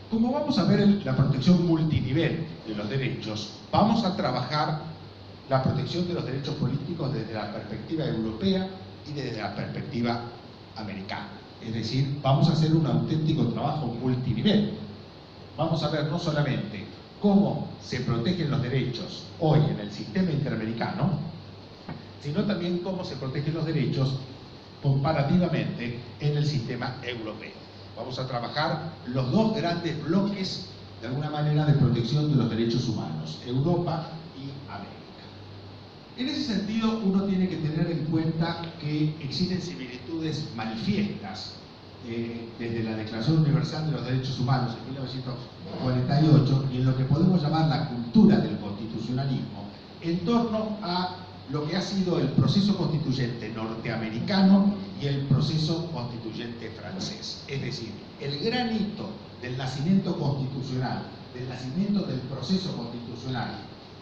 Como vamos a ver la protección multinivel de los derechos, vamos a trabajar la protección de los derechos políticos desde la perspectiva europea y desde la perspectiva americana. Es decir, vamos a hacer un auténtico trabajo multinivel. Vamos a ver no solamente cómo se protegen los derechos hoy en el sistema interamericano, sino también cómo se protegen los derechos comparativamente en el sistema europeo. Vamos a trabajar los dos grandes bloques, de alguna manera, de protección de los derechos humanos, Europa y América. En ese sentido, uno tiene que tener en cuenta que existen similitudes manifiestas desde la Declaración Universal de los Derechos Humanos en 1948 y en lo que podemos llamar la cultura del constitucionalismo, en torno a lo que ha sido el proceso constituyente norteamericano y el proceso constituyente francés. Es decir, el gran hito del nacimiento constitucional, del nacimiento del proceso constitucional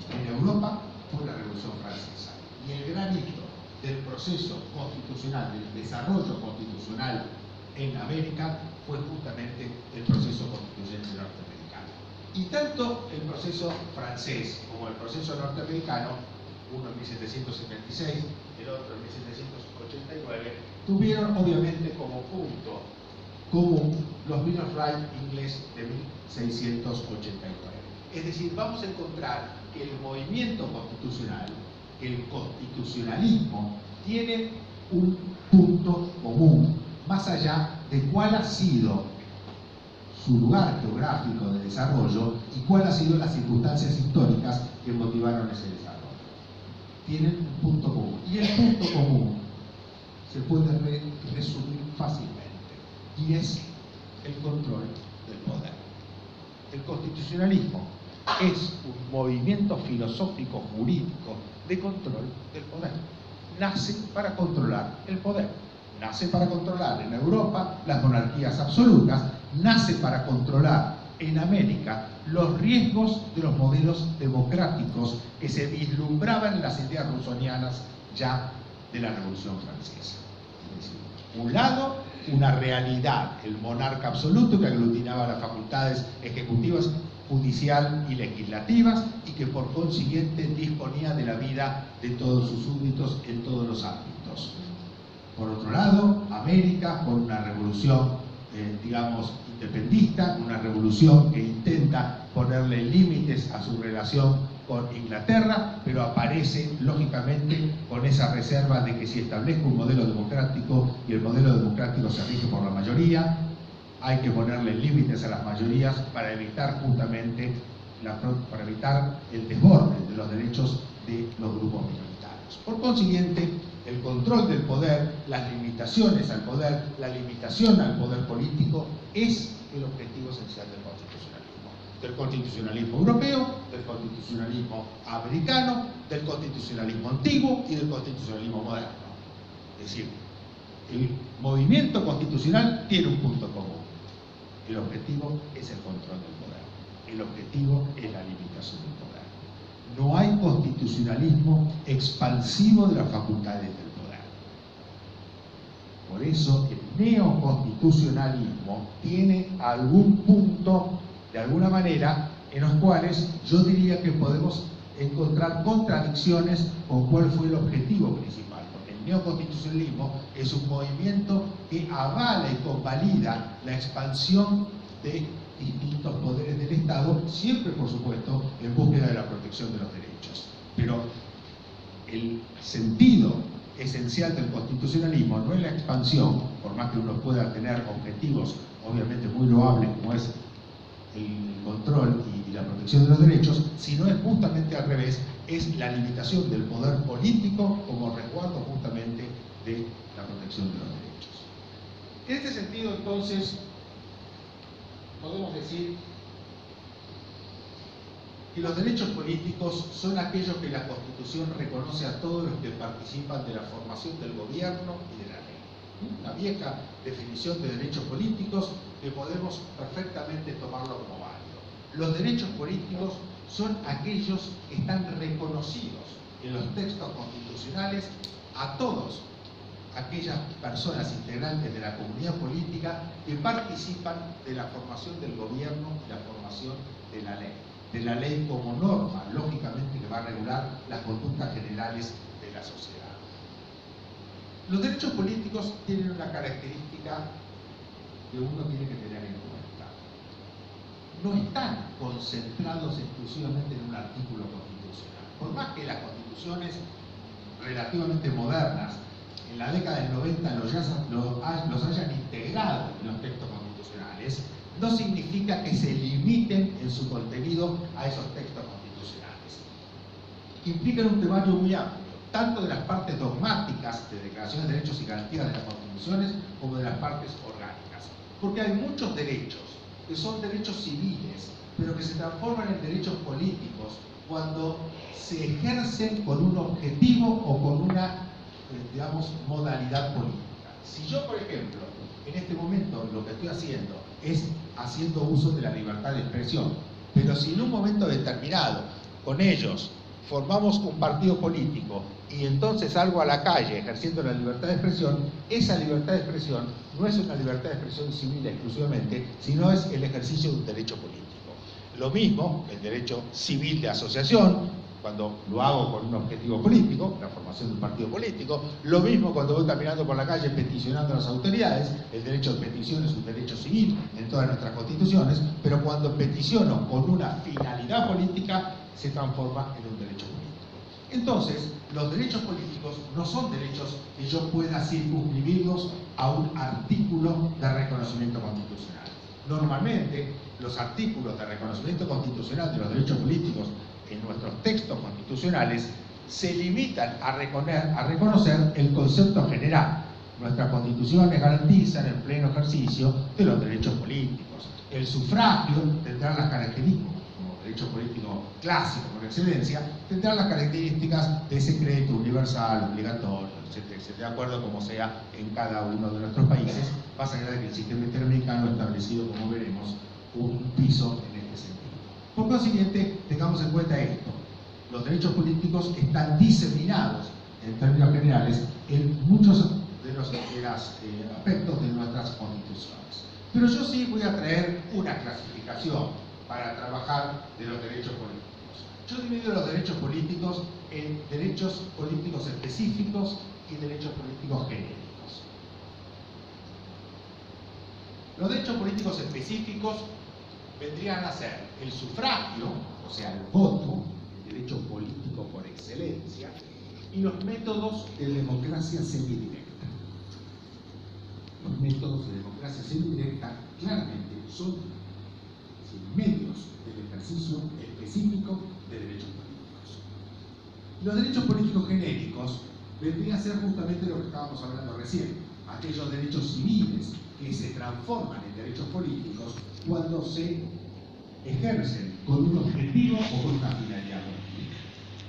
en Europa fue la Revolución Francesa. Y el gran hito del proceso constitucional, del desarrollo constitucional en América fue justamente el proceso constituyente norteamericano. Y tanto el proceso francés como el proceso norteamericano, uno en 1776, el otro en 1789, tuvieron obviamente como punto común los Bill of Rights inglés de 1689. Es decir, vamos a encontrar que el movimiento constitucional, el constitucionalismo, tiene un punto común, más allá de cuál ha sido su lugar geográfico de desarrollo y cuáles han sido las circunstancias históricas que motivaron ese desarrollo. Tienen un punto común. Y el punto común se puede resumir fácilmente, y es el control del poder. El constitucionalismo es un movimiento filosófico jurídico de control del poder. Nace para controlar el poder. Nace para controlar en Europa las monarquías absolutas, nace para controlar en América los riesgos de los modelos democráticos que se vislumbraban en las ideas rusonianas ya de la Revolución Francesa. Es decir, un lado, una realidad, el monarca absoluto que aglutinaba las facultades ejecutivas, judicial y legislativas y que por consiguiente disponía de la vida de todos sus súbditos en todos los ámbitos. Por otro lado, América, con una revolución, digamos, independentista, una revolución que intenta ponerle límites a su relación con Inglaterra, pero aparece, lógicamente, con esa reserva de que si establezco un modelo democrático y el modelo democrático se rige por la mayoría, hay que ponerle límites a las mayorías para evitar justamente para evitar el desborde de los derechos de los grupos minoritarios. Por consiguiente, el control del poder, las limitaciones al poder, la limitación al poder político es el objetivo esencial del constitucionalismo europeo, del constitucionalismo americano, del constitucionalismo antiguo y del constitucionalismo moderno. Es decir, el movimiento constitucional tiene un punto común. El objetivo es el control del poder. El objetivo es la limitación del poder. No hay constitucionalismo expansivo de las facultades del poder. Por eso el neoconstitucionalismo tiene algún punto, de alguna manera, en los cuales yo diría que podemos encontrar contradicciones con cuál fue el objetivo principal. Porque el neoconstitucionalismo es un movimiento que avala y convalida la expansión de distintos poderes del Estado, siempre, por supuesto, en búsqueda de la protección de los derechos. Pero el sentido esencial del constitucionalismo no es la expansión, por más que uno pueda tener objetivos, obviamente muy loables, como es el control y la protección de los derechos, sino es justamente al revés, es la limitación del poder político como resguardo justamente de la protección de los derechos. En este sentido, entonces, podemos decir que los derechos políticos son aquellos que la Constitución reconoce a todos los que participan de la formación del gobierno y de la ley. Una vieja definición de derechos políticos que podemos perfectamente tomarlo como válido. Los derechos políticos son aquellos que están reconocidos en los textos constitucionales a todos aquellas personas integrantes de la comunidad política que participan de la formación del gobierno y la formación de la ley como norma, lógicamente, que va a regular las conductas generales de la sociedad. Los derechos políticos tienen una característica que uno tiene que tener en cuenta. No están concentrados exclusivamente en un artículo constitucional. Por más que las constituciones relativamente modernas en la década del 90 los hayan integrado en los textos constitucionales, no significa que se limiten en su contenido a esos textos constitucionales. Implican un temario muy amplio, tanto de las partes dogmáticas de declaraciones de derechos y garantías de las constituciones como de las partes orgánicas. Porque hay muchos derechos que son derechos civiles, pero que se transforman en derechos políticos cuando se ejercen con un objetivo o con una, digamos, modalidad política. Si yo, por ejemplo, en este momento lo que estoy haciendo es haciendo uso de la libertad de expresión, pero si en un momento determinado con ellos formamos un partido político y entonces salgo a la calle ejerciendo la libertad de expresión, esa libertad de expresión no es una libertad de expresión civil exclusivamente, sino es el ejercicio de un derecho político. Lo mismo el derecho civil de asociación, cuando lo hago con un objetivo político, la formación de un partido político. Lo mismo cuando voy caminando por la calle peticionando a las autoridades. El derecho de petición es un derecho civil en todas nuestras constituciones, pero cuando peticiono con una finalidad política, se transforma en un derecho político. Entonces, los derechos políticos no son derechos que yo pueda circunscribirlos a un artículo de reconocimiento constitucional. Normalmente, los artículos de reconocimiento constitucional de los derechos políticos en nuestros textos constitucionales se limitan a reconocer el concepto general. Nuestras constituciones garantizan el pleno ejercicio de los derechos políticos. El sufragio tendrá las características, como derecho político clásico por excelencia, tendrá las características de secreto, universal, obligatorio, etc. De acuerdo como sea en cada uno de nuestros países, vas a ver que el sistema interamericano ha establecido, como veremos, un piso en este sentido. Por consiguiente, tengamos en cuenta esto. Los derechos políticos están diseminados, en términos generales, en muchos de los aspectos de nuestras constituciones. Pero yo sí voy a traer una clasificación para trabajar de los derechos políticos. Yo divido los derechos políticos en derechos políticos específicos y derechos políticos genéricos. Los derechos políticos específicos vendrían a ser el sufragio, o sea, el voto, el derecho político por excelencia, y los métodos de democracia semidirecta. Los métodos de democracia semidirecta claramente son medios del ejercicio específico de derechos políticos. Los derechos políticos genéricos vendrían a ser justamente lo que estábamos hablando recién, aquellos derechos civiles que se transforman en derechos políticos cuando se ejercen con un objetivo o con una finalidad política.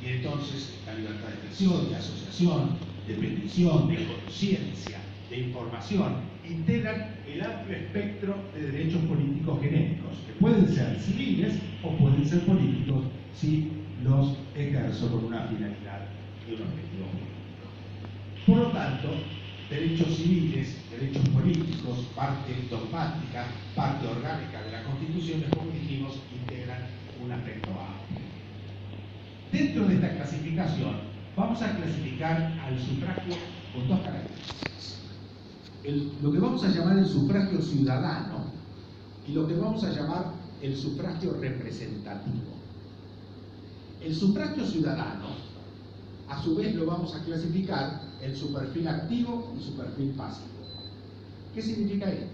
Y entonces la libertad de expresión, de asociación, de petición, de conciencia, de información, integran el amplio espectro de derechos políticos genéricos, que pueden ser civiles o pueden ser políticos si los ejerzo con una finalidad y un objetivo político. Por lo tanto, derechos civiles, derechos políticos, parte dogmática, parte orgánica de las constituciones, como dijimos, integran un aspecto amplio. Dentro de esta clasificación, vamos a clasificar al sufragio con dos características. Lo que vamos a llamar el sufragio ciudadano y lo que vamos a llamar el sufragio representativo. El sufragio ciudadano, a su vez, lo vamos a clasificar en su perfil activo y su perfil pasivo. ¿Qué significa esto?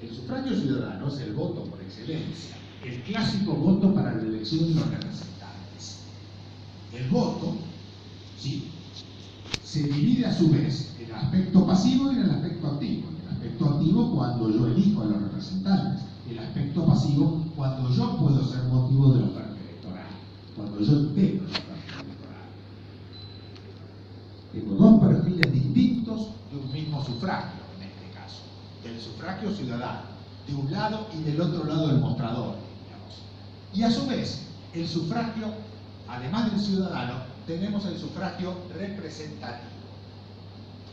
El sufragio ciudadano es el voto por excelencia, el clásico voto para la elección de los representantes. El voto, sí, se divide a su vez en el aspecto pasivo y en el aspecto activo. El aspecto activo cuando yo elijo a los representantes, el aspecto pasivo cuando yo puedo ser motivo de la oferta electoral, cuando yo integro la oferta electoral. Tengo dos perfiles distintos de un mismo sufragio, en este caso, del sufragio ciudadano, de un lado y del otro lado del mostrador, digamos. Y a su vez, el sufragio, además del ciudadano, tenemos el sufragio representativo.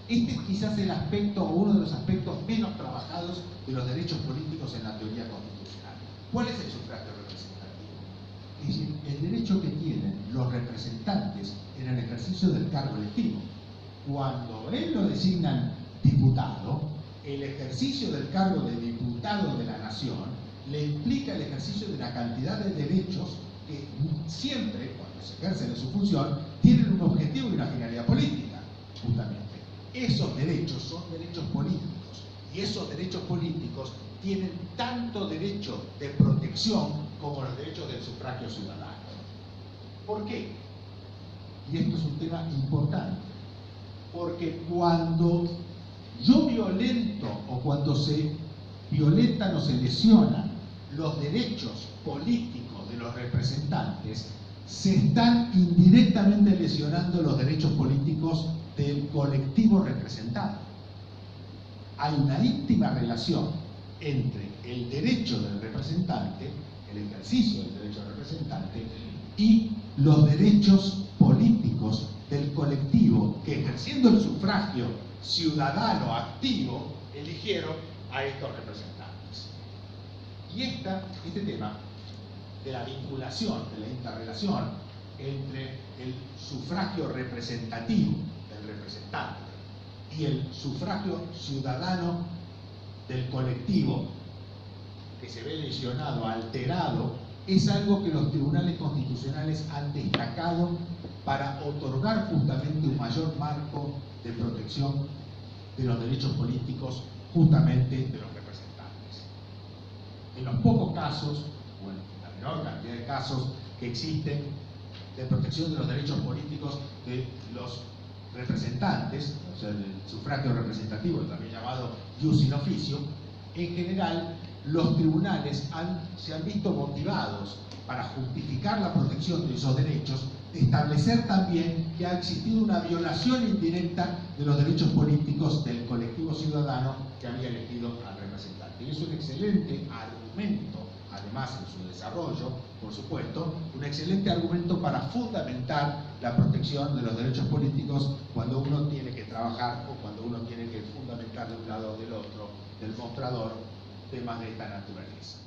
Este es quizás el aspecto o uno de los aspectos menos trabajados de los derechos políticos en la teoría constitucional. ¿Cuál es el sufragio representativo? Es decir, el derecho que tienen los representantes en el ejercicio del cargo electivo. Cuando él lo designan diputado, el ejercicio del cargo de diputado de la nación le implica el ejercicio de una cantidad de derechos que siempre, cuando se ejercen en su función, tienen un objetivo y una finalidad política, justamente. Esos derechos son derechos políticos, y esos derechos políticos tienen tanto derecho de protección como los derechos del sufragio ciudadano. ¿Por qué? Y esto es un tema importante, porque cuando yo violento o cuando se violentan o se lesionan los derechos políticos de los representantes, se están indirectamente lesionando los derechos políticos del colectivo representado. Hay una íntima relación entre el derecho del representante, el ejercicio del derecho del representante, y los derechos políticos del colectivo que, ejerciendo el sufragio ciudadano activo, eligieron a estos representantes. Y este tema de la vinculación, de la interrelación entre el sufragio representativo del representante y el sufragio ciudadano del colectivo que se ve lesionado, alterado, es algo que los tribunales constitucionales han destacado para otorgar justamente un mayor marco de protección de los derechos políticos justamente de los representantes. En los pocos casos, bueno, la menor cantidad de casos que existen de protección de los derechos políticos de los representantes, o sea, del sufragio representativo, también llamado ius in officio, en general los tribunales se han visto motivados para justificar la protección de esos derechos, de establecer también que ha existido una violación indirecta de los derechos políticos del colectivo ciudadano que había elegido al representante. Y es un excelente argumento, además en su desarrollo, por supuesto, un excelente argumento para fundamentar la protección de los derechos políticos cuando uno tiene que trabajar o cuando uno tiene que fundamentar de un lado o del otro del mostrador temas de esta naturaleza.